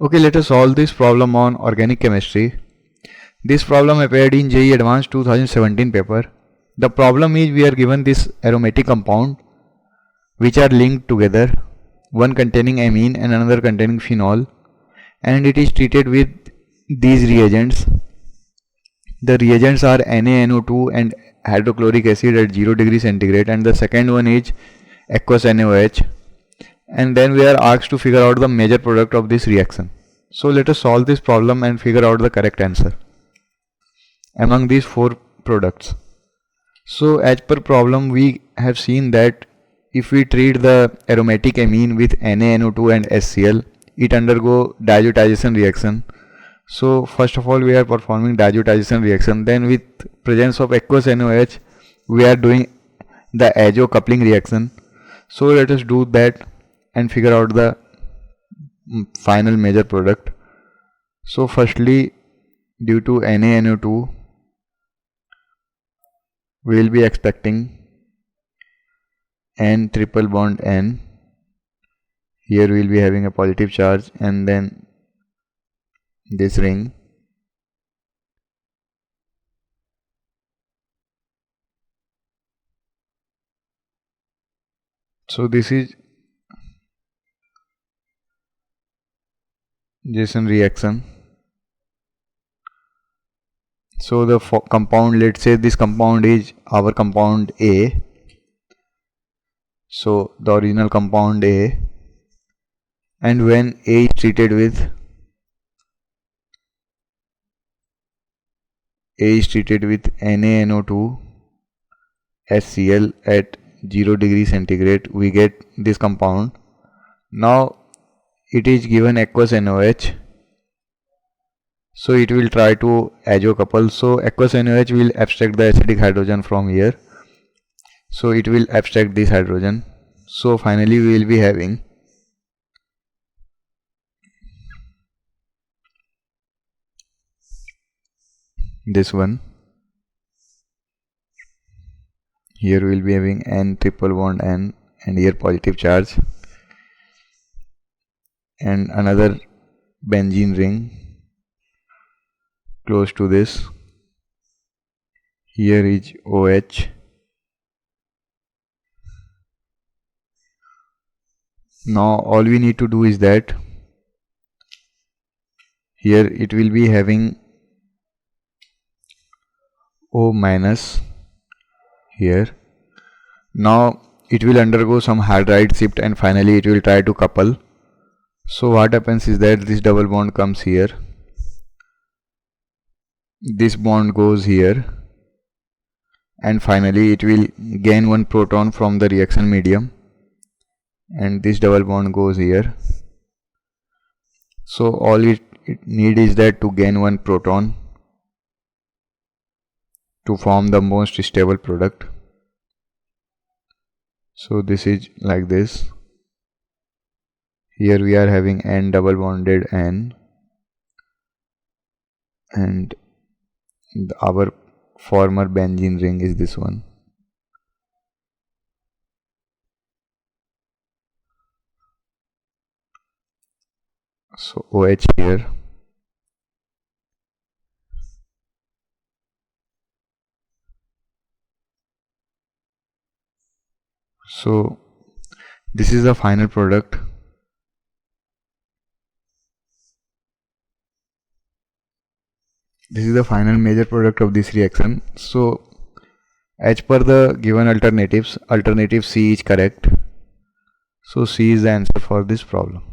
Okay, let us solve this problem on organic chemistry. This problem appeared in JEE Advanced 2017 paper. The problem is we are given this aromatic compound which are linked together, one containing amine and another containing phenol, and it is treated with these reagents. The reagents are NaNO2 and hydrochloric acid at 0 degree centigrade, and the second one is aqueous NaOH. And then we are asked to figure out the major product of this reaction. So let us solve this problem and figure out the correct answer among these four products. So as per problem, we have seen that if we treat the aromatic amine with NaNO2 and HCl, it undergo diazotization reaction. So first of all we are performing diazotization reaction, then with presence of aqueous NaOH we are doing the azo coupling reaction. So let us do that and figure out the final major product. So firstly, due to NaNO2 we will be expecting N triple bond N. Here we will be having a positive charge, and then this ring. So this is Janssen reaction. So the compound, let's say this compound is our compound A. So the original compound A, and when A is treated with NaNO2 HCl at 0 degree centigrade, we get this compound. Now it is given aqueous NaOH, so it will try to azo couple. So aqueous NaOH will abstract the acidic hydrogen from here, so it will abstract this hydrogen. So finally we will be having this one. Here we will be having N triple bond N, and here positive charge, and another benzene ring close to this. Here is OH. Now all we need to do is that here it will be having O minus here. Now it will undergo some hydride shift, and finally it will try to couple. So what happens is that this double bond comes here, this bond goes here, and finally it will gain one proton from the reaction medium, and this double bond goes here. So all it need is that to gain one proton to form the most stable product. So this is like this. Here we are having N double bonded N, and our former benzene ring is this one. So OH here. So this is the final product. This is the final major product of this reaction. So as per the given alternatives, alternative C is correct. So C is the answer for this problem.